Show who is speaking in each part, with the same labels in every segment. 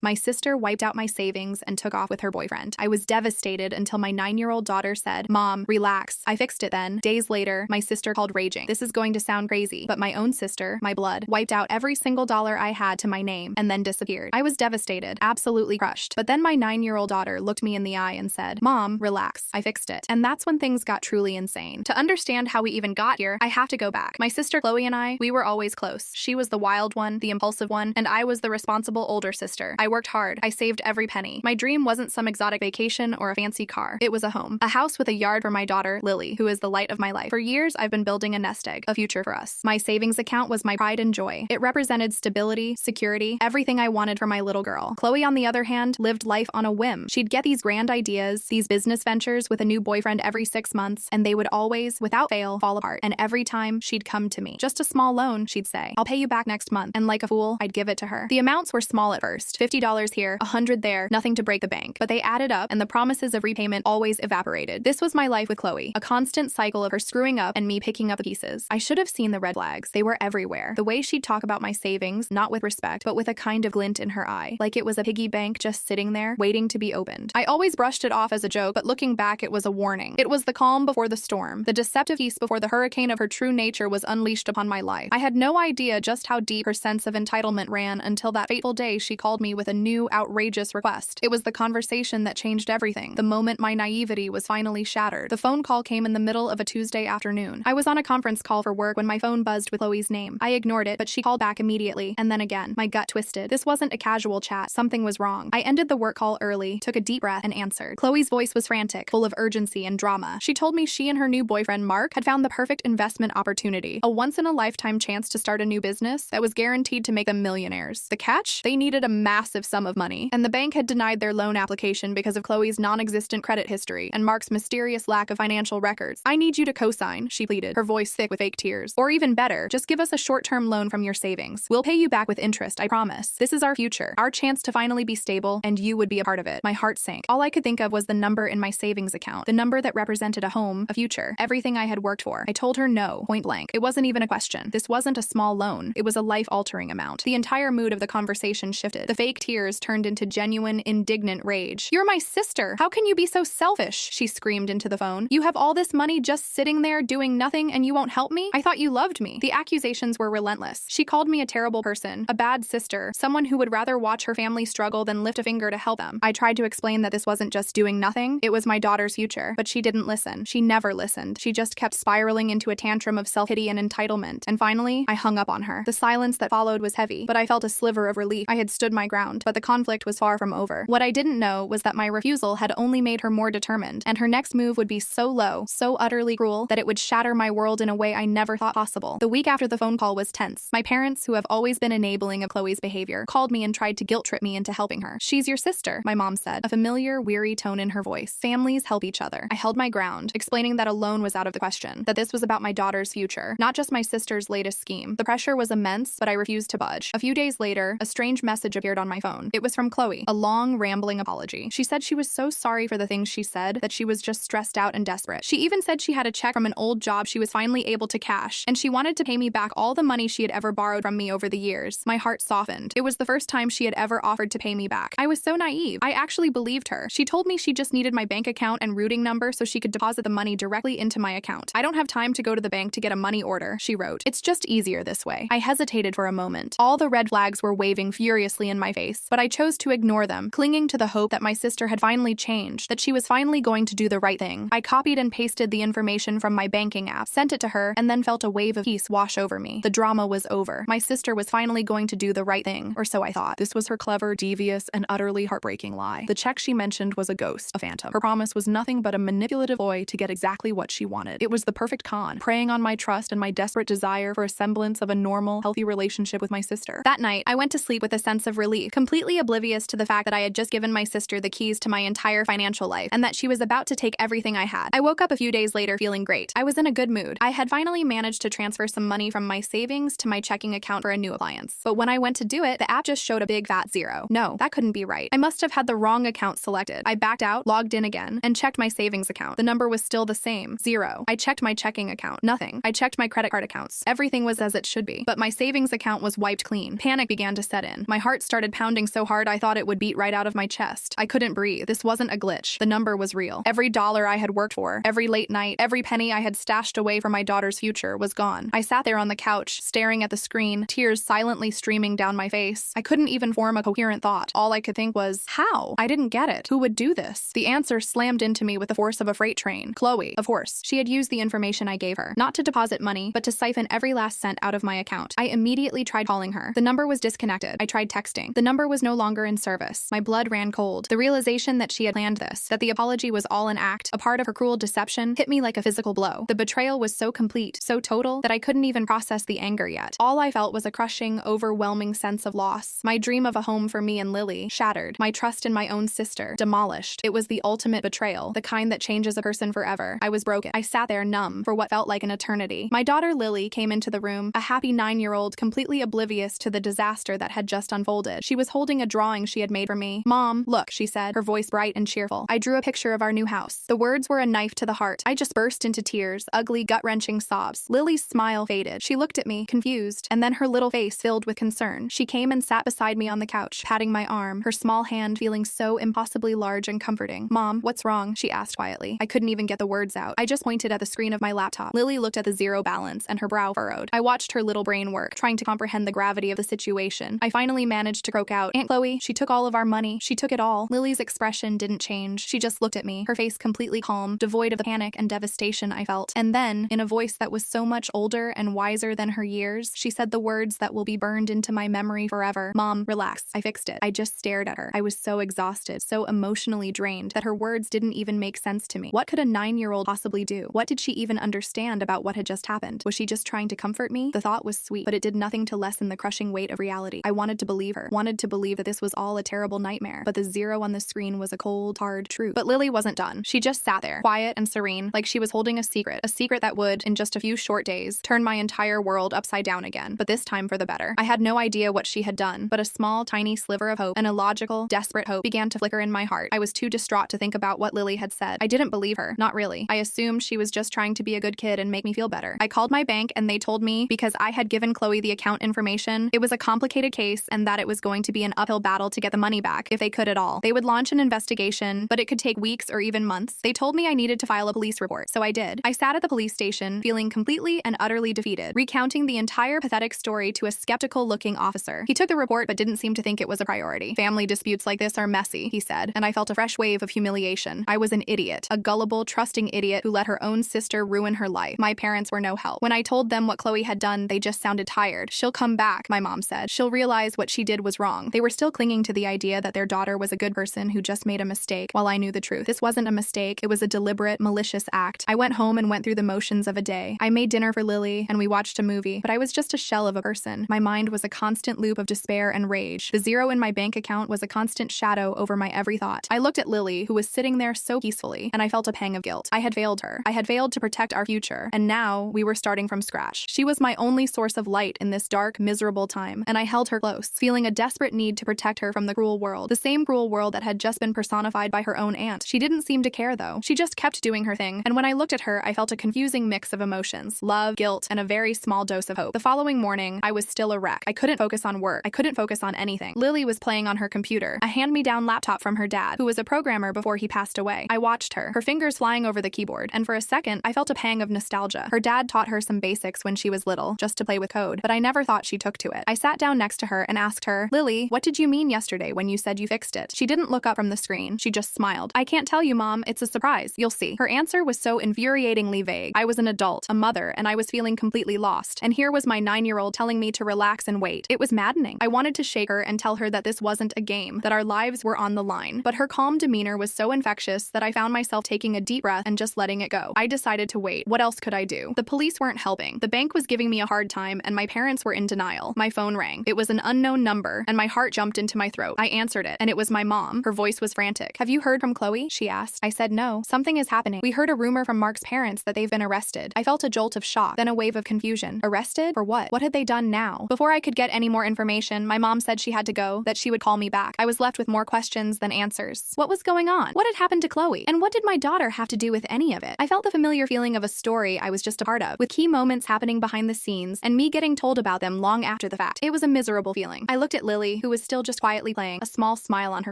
Speaker 1: My sister wiped out my savings and took off with her boyfriend. I was devastated until my 9-year-old daughter said, "Mom, relax. I fixed it then." Days later, my sister called raging. This is going to sound crazy, but my own sister, my blood, wiped out every single dollar I had to my name and then disappeared. I was devastated, absolutely crushed. But then my 9-year-old daughter looked me in the eye and said, "Mom, relax. I fixed it." And that's when things got truly insane. To understand how we even got here, I have to go back. My sister Chloe and I, we were always close. She was the wild one, the impulsive one, and I was the responsible older sister. I worked hard. I saved every penny. My dream wasn't some exotic vacation or a fancy car. It was a home. A house with a yard for my daughter, Lily, who is the light of my life. For years, I've been building a nest egg, a future for us. My savings account was my pride and joy. It represented stability, security, everything I wanted for my little girl. Chloe, on the other hand, lived life on a whim. She'd get these grand ideas, these business ventures with a new boyfriend every 6 months, and they would always, without fail, fall apart. And every time, she'd come to me. "Just a small loan," she'd say. "I'll pay you back next month." And like a fool, I'd give it to her. The amounts were small at first. $50 here, $100 there, nothing to break the bank. But they added up, and the promises of repayment always evaporated. This was my life with Chloe, a constant cycle of her screwing up and me picking up the pieces. I should have seen the red flags. They were everywhere. The way she'd talk about my savings, not with respect, but with a kind of glint in her eye, like it was a piggy bank just sitting there, waiting to be opened. I always brushed it off as a joke, but looking back, it was a warning. It was the calm before the storm, the deceptive peace before the hurricane of her true nature was unleashed upon my life. I had no idea just how deep her sense of entitlement ran until that fateful day she called me with a new, outrageous request. It was the conversation that changed everything, the moment my naivety was finally shattered. The phone call came in the middle of a Tuesday afternoon. I was on a conference call for work when my phone buzzed with Chloe's name. I ignored it, but she called back immediately, and then again. My gut twisted. This wasn't a casual chat. Something was wrong. I ended the work call early, took a deep breath, and answered. Chloe's voice was frantic, full of urgency and drama. She told me she and her new boyfriend, Mark, had found the perfect investment opportunity, a once-in-a-lifetime chance to start a new business that was guaranteed to make them millionaires. The catch? They needed a massive sum of money, and the bank had denied their loan application because of Chloe's non-existent credit history and Mark's mysterious lack of financial records. "I need you to co-sign," she pleaded, her voice thick with fake tears. "Or even better, just give us a short-term loan from your savings. We'll pay you back with interest, I promise. This is our future, our chance to finally be stable, and you would be a part of it." My heart sank. All I could think of was the number in my savings account, the number that represented a home, a future, everything I had worked for. I told her no, point blank. It wasn't even a question. This wasn't a small loan. It was a life-altering amount. The entire mood of the conversation shifted. The fake tears turned into genuine, indignant rage. "You're my sister. How can you be so selfish?" she screamed into the phone. "You have all this money just sitting there doing nothing and you won't help me? I thought you loved me." The accusations were relentless. She called me a terrible person, a bad sister, someone who would rather watch her family struggle than lift a finger to help them. I tried to explain that this wasn't just doing nothing, it was my daughter's future, but she didn't listen. She never listened. She just kept spiraling into a tantrum of self-pity and entitlement. And finally, I hung up on her. The silence that followed was heavy, but I felt a sliver of relief. I had stood my ground, but the conflict was far from over. What I didn't know was that my refusal had only made her more determined, and her next move would be so low, so utterly cruel, that it would shatter my world in a way I never thought possible. The week after the phone call was tense. My parents, who have always been enabling of Chloe's behavior, called me and tried to guilt-trip me into helping her. "She's your sister," my mom said, a familiar, weary tone in her voice. "Families help each other." I held my ground, explaining that a loan was out of the question, that this was about my daughter's future, not just my sister's latest scheme. The pressure was immense, but I refused to budge. A few days later, a strange message appeared on my phone. It was from Chloe, a long, rambling apology. She said she was so sorry for the things she said, that she was just stressed out and desperate. She even said she had a check from an old job she was finally able to cash, and she wanted to pay me back all the money she had ever borrowed from me over the years. My heart softened. It was the first time she had ever offered to pay me back. I was so naive. I actually believed her. She told me she just needed my bank account and routing number so she could deposit the money directly into my account. "I don't have time to go to the bank to get a money order," she wrote. "It's just easier this way." I hesitated for a moment. All the red flags were waving furiously in my face, but I chose to ignore them, clinging to the hope that my sister had finally changed, that she was finally going to do the right thing. I copied and pasted the information from my banking app, sent it to her, and then felt a wave of peace wash over me. The drama was over. My sister was finally going to do the right thing, or so I thought. This was her clever, devious, and utterly heartbreaking lie. The check she mentioned was a ghost, a phantom. Her promise was nothing but a manipulative ploy to get exactly what she wanted. It was the perfect con, preying on my trust and my desperate desire for a semblance of a normal, healthy relationship with my sister. That night, I went to sleep with a sense of relief, completely oblivious to the fact that I had just given my sister the keys to my entire financial life, and that she was about to take everything I had. I woke up a few days later feeling great. I was in a good mood. I had finally managed to transfer some money from my savings to my checking account for a new appliance. But when I went to do it, the app just showed a big fat zero. No, that couldn't be right. I must have had the wrong account selected. I backed out, logged in again, and checked my savings account. The number was still the same, 0. I checked my checking account, nothing. I checked my credit card accounts. Everything was as it should be. But my savings account was wiped clean. Panic began to set in. My heart started pounding pounding so hard I thought it would beat right out of my chest. I couldn't breathe. This wasn't a glitch. The number was real. Every dollar I had worked for, every late night, every penny I had stashed away for my daughter's future was gone. I sat there on the couch, staring at the screen, tears silently streaming down my face. I couldn't even form a coherent thought. All I could think was, how? I didn't get it. Who would do this? The answer slammed into me with the force of a freight train. Chloe, of course. She had used the information I gave her, not to deposit money, but to siphon every last cent out of my account. I immediately tried calling her. The number was disconnected. I tried texting. The number was no longer in service. My blood ran cold. The realization that she had planned this, that the apology was all an act, a part of her cruel deception, hit me like a physical blow. The betrayal was so complete, so total, that I couldn't even process the anger yet. All I felt was a crushing, overwhelming sense of loss. My dream of a home for me and Lily shattered. My trust in my own sister demolished. It was the ultimate betrayal, the kind that changes a person forever. I was broken. I sat there numb for what felt like an eternity. My daughter Lily came into the room, a happy 9-year-old, completely oblivious to the disaster that had just unfolded. She was holding a drawing she had made for me. Mom, look, she said, her voice bright and cheerful. I drew a picture of our new house. The words were a knife to the heart. I just burst into tears, ugly, gut-wrenching sobs. Lily's smile faded. She looked at me, confused, and then her little face filled with concern. She came and sat beside me on the couch, patting my arm, her small hand feeling so impossibly large and comforting. Mom, what's wrong? She asked quietly. I couldn't even get the words out. I just pointed at the screen of my laptop. Lily looked at the zero balance, and her brow furrowed. I watched her little brain work, trying to comprehend the gravity of the situation. I finally managed to croak out, Aunt Chloe, she took all of our money. She took it all. Lily's expression didn't change. She just looked at me, her face completely calm, devoid of the panic and devastation I felt. And then, in a voice that was so much older and wiser than her years, she said the words that will be burned into my memory forever. Mom, relax. I fixed it. I just stared at her. I was so exhausted, so emotionally drained, that her words didn't even make sense to me. What could a 9-year-old possibly do? What did she even understand about what had just happened? Was she just trying to comfort me? The thought was sweet, but it did nothing to lessen the crushing weight of reality. I wanted to believe her, wanted to believe that this was all a terrible nightmare, but the zero on the screen was a cold, hard truth. But Lily wasn't done. She just sat there, quiet and serene, like she was holding a secret that would, in just a few short days, turn my entire world upside down again, but this time for the better. I had no idea what she had done, but a small, tiny sliver of hope, an illogical, desperate hope, began to flicker in my heart. I was too distraught to think about what Lily had said. I didn't believe her. Not really. I assumed she was just trying to be a good kid and make me feel better. I called my bank and they told me, because I had given Chloe the account information, it was a complicated case and that it was going to be an uphill battle to get the money back, if they could at all. They would launch an investigation, but it could take weeks or even months. They told me I needed to file a police report, so I did. I sat at the police station, feeling completely and utterly defeated, recounting the entire pathetic story to a skeptical-looking officer. He took the report but didn't seem to think it was a priority. Family disputes like this are messy, he said, and I felt a fresh wave of humiliation. I was an idiot, a gullible, trusting idiot who let her own sister ruin her life. My parents were no help. When I told them what Chloe had done, they just sounded tired. She'll come back, my mom said. She'll realize what she did was wrong. They were still clinging to the idea that their daughter was a good person who just made a mistake, while I knew the truth. This wasn't a mistake. It was a deliberate, malicious act. I went home and went through the motions of a day. I made dinner for Lily, and we watched a movie, but I was just a shell of a person. My mind was a constant loop of despair and rage. The zero in my bank account was a constant shadow over my every thought. I looked at Lily, who was sitting there so peacefully, and I felt a pang of guilt. I had failed her. I had failed to protect our future, and now we were starting from scratch. She was my only source of light in this dark, miserable time, and I held her close, feeling a desperate need to protect her from the cruel world, the same cruel world that had just been personified by her own aunt. She didn't seem to care, though. She just kept doing her thing, and when I looked at her, I felt a confusing mix of emotions: love, guilt, and a very small dose of hope. The following morning, I was still a wreck. I couldn't focus on work. I couldn't focus on anything. Lily was playing on her computer, a hand-me-down laptop from her dad, who was a programmer before he passed away. I watched her, her fingers flying over the keyboard, and for a second, I felt a pang of nostalgia. Her dad taught her some basics when she was little, just to play with code, but I never thought she took to it. I sat down next to her and asked her, Lily, what did you mean yesterday when you said you fixed it? She didn't look up from the screen. She just smiled. I can't tell you, Mom. It's a surprise. You'll see. Her answer was so infuriatingly vague. I was an adult, a mother, and I was feeling completely lost. And here was my 9-year-old telling me to relax and wait. It was maddening. I wanted to shake her and tell her that this wasn't a game, that our lives were on the line. But her calm demeanor was so infectious that I found myself taking a deep breath and just letting it go. I decided to wait. What else could I do? The police weren't helping. The bank was giving me a hard time, and my parents were in denial. My phone rang. It was an unknown number, and my heart jumped into my throat. I answered it, and it was my mom. Her voice was frantic. Have you heard from Chloe? She asked. I said no. Something is happening. We heard a rumor from Mark's parents that they've been arrested. I felt a jolt of shock, then a wave of confusion. Arrested? For what? What had they done now? Before I could get any more information, my mom said she had to go, that she would call me back. I was left with more questions than answers. What was going on? What had happened to Chloe? And what did my daughter have to do with any of it? I felt the familiar feeling of a story I was just a part of, with key moments happening behind the scenes and me getting told about them long after the fact. It was a miserable feeling. I looked at Lily, Chloe, who was still just quietly playing, a small smile on her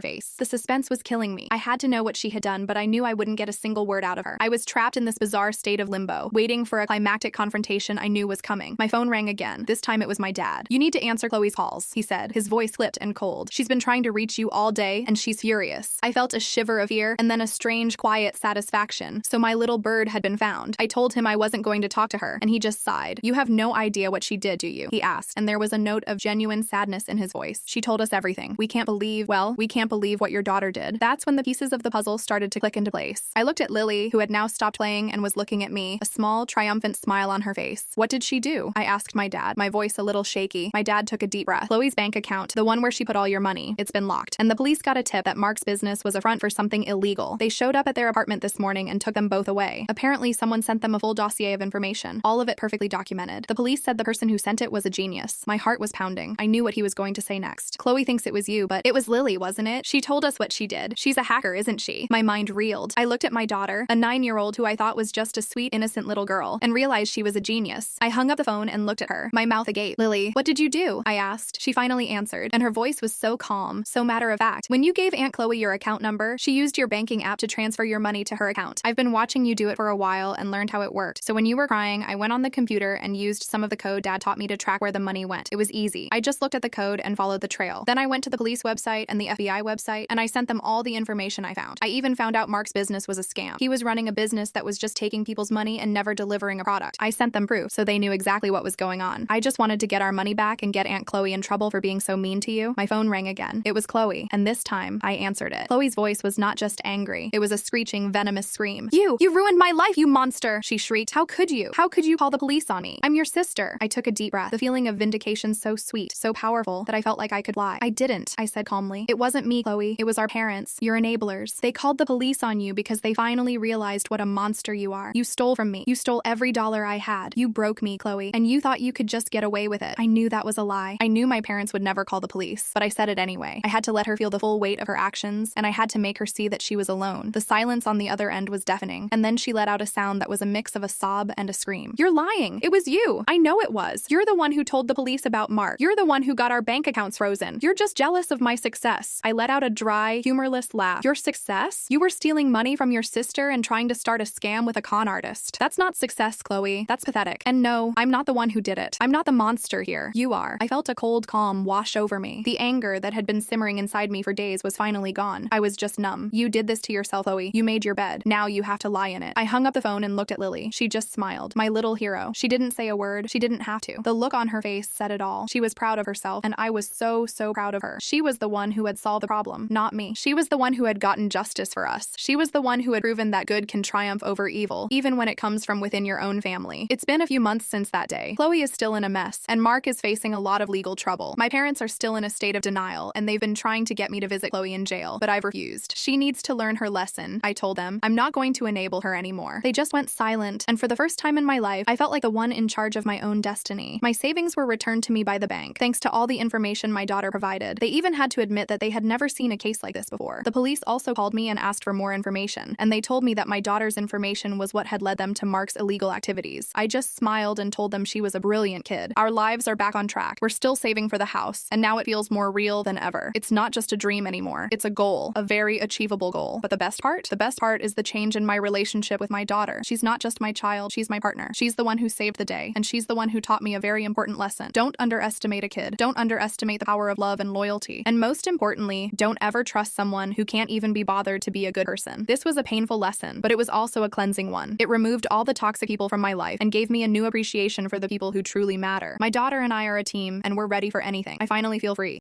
Speaker 1: face. The suspense was killing me. I had to know what she had done, but I knew I wouldn't get a single word out of her. I was trapped in this bizarre state of limbo, waiting for a climactic confrontation I knew was coming. My phone rang again. This time it was my dad. "You need to answer Chloe's calls," he said, his voice clipped and cold. "She's been trying to reach you all day, and she's furious." I felt a shiver of fear and then a strange, quiet satisfaction. So my little bird had been found. I told him I wasn't going to talk to her, and he just sighed. "You have no idea what she did, do you?" he asked, and there was a note of genuine sadness in his voice. "She told us everything. We can't believe what your daughter did." That's when the pieces of the puzzle started to click into place. I looked at Lily, who had now stopped playing and was looking at me, a small, triumphant smile on her face. "What did she do?" I asked my dad, my voice a little shaky. My dad took a deep breath. "Chloe's bank account, the one where she put all your money, it's been locked. And the police got a tip that Mark's business was a front for something illegal. They showed up at their apartment this morning and took them both away. Apparently, someone sent them a full dossier of information, all of it perfectly documented. The police said the person who sent it was a genius." My heart was pounding. I knew what he was going to say next. "Chloe thinks it was you, but it was Lily, wasn't it? She told us what she did. She's a hacker, isn't she?" My mind reeled. I looked at my daughter, a 9-year-old who I thought was just a sweet, innocent little girl, and realized she was a genius. I hung up the phone and looked at her, my mouth agape. "Lily, what did you do?" I asked. She finally answered, and her voice was so calm, so matter-of-fact. "When you gave Aunt Chloe your account number, she used your banking app to transfer your money to her account. I've been watching you do it for a while and learned how it worked. So when you were crying, I went on the computer and used some of the code Dad taught me to track where the money went. It was easy. I just looked at the code and followed the trail. Then I went to the police website and the FBI website, and I sent them all the information I found. I even found out Mark's business was a scam. He was running a business that was just taking people's money and never delivering a product. I sent them proof, so they knew exactly what was going on. I just wanted to get our money back and get Aunt Chloe in trouble for being so mean to you." My phone rang again. It was Chloe, and this time, I answered it. Chloe's voice was not just angry. It was a screeching, venomous scream. You ruined my life, you monster!" she shrieked. How could you? How could you call the police on me? I'm your sister." I took a deep breath, the feeling of vindication so sweet, so powerful, that I felt like I could lie. "I didn't," I said calmly. "It wasn't me, Chloe. It was our parents, your enablers. They called the police on you because they finally realized what a monster you are. You stole from me. You stole every dollar I had. You broke me, Chloe, and you thought you could just get away with it." I knew that was a lie. I knew my parents would never call the police, but I said it anyway. I had to let her feel the full weight of her actions, and I had to make her see that she was alone. The silence on the other end was deafening, and then she let out a sound that was a mix of a sob and a scream. "You're lying. It was you. I know it was. You're the one who told the police about Mark. You're the one who got our bank accounts frozen. You're just jealous of my success." I let out a dry, humorless laugh. "Your success? You were stealing money from your sister and trying to start a scam with a con artist. That's not success, Chloe. That's pathetic. And no, I'm not the one who did it. I'm not the monster here. You are." I felt a cold calm wash over me. The anger that had been simmering inside me for days was finally gone. I was just numb. "You did this to yourself, Chloe. You made your bed. Now you have to lie in it." I hung up the phone and looked at Lily. She just smiled. My little hero. She didn't say a word. She didn't have to. The look on her face said it all. She was proud of herself, and I was so proud of her. She was the one who had solved the problem, not me. She was the one who had gotten justice for us. She was the one who had proven that good can triumph over evil, even when it comes from within your own family. It's been a few months since that day. Chloe is still in a mess, and Mark is facing a lot of legal trouble. My parents are still in a state of denial, and they've been trying to get me to visit Chloe in jail, but I've refused. She needs to learn her lesson, I told them. I'm not going to enable her anymore. They just went silent, and for the first time in my life, I felt like the one in charge of my own destiny. My savings were returned to me by the bank, thanks to all the information my daughter provided. They even had to admit that they had never seen a case like this before. The police also called me and asked for more information, and they told me that my daughter's information was what had led them to Mark's illegal activities. I just smiled and told them she was a brilliant kid. Our lives are back on track. We're still saving for the house, and now it feels more real than ever. It's not just a dream anymore. It's a goal, a very achievable goal. But the best part? The best part is the change in my relationship with my daughter. She's not just my child, she's my partner. She's the one who saved the day, and she's the one who taught me a very important lesson. Don't underestimate a kid. Don't underestimate the power of love and loyalty. And most importantly, don't ever trust someone who can't even be bothered to be a good person. This was a painful lesson, but it was also a cleansing one. It removed all the toxic people from my life and gave me a new appreciation for the people who truly matter. My daughter and I are a team, and we're ready for anything. I finally feel free.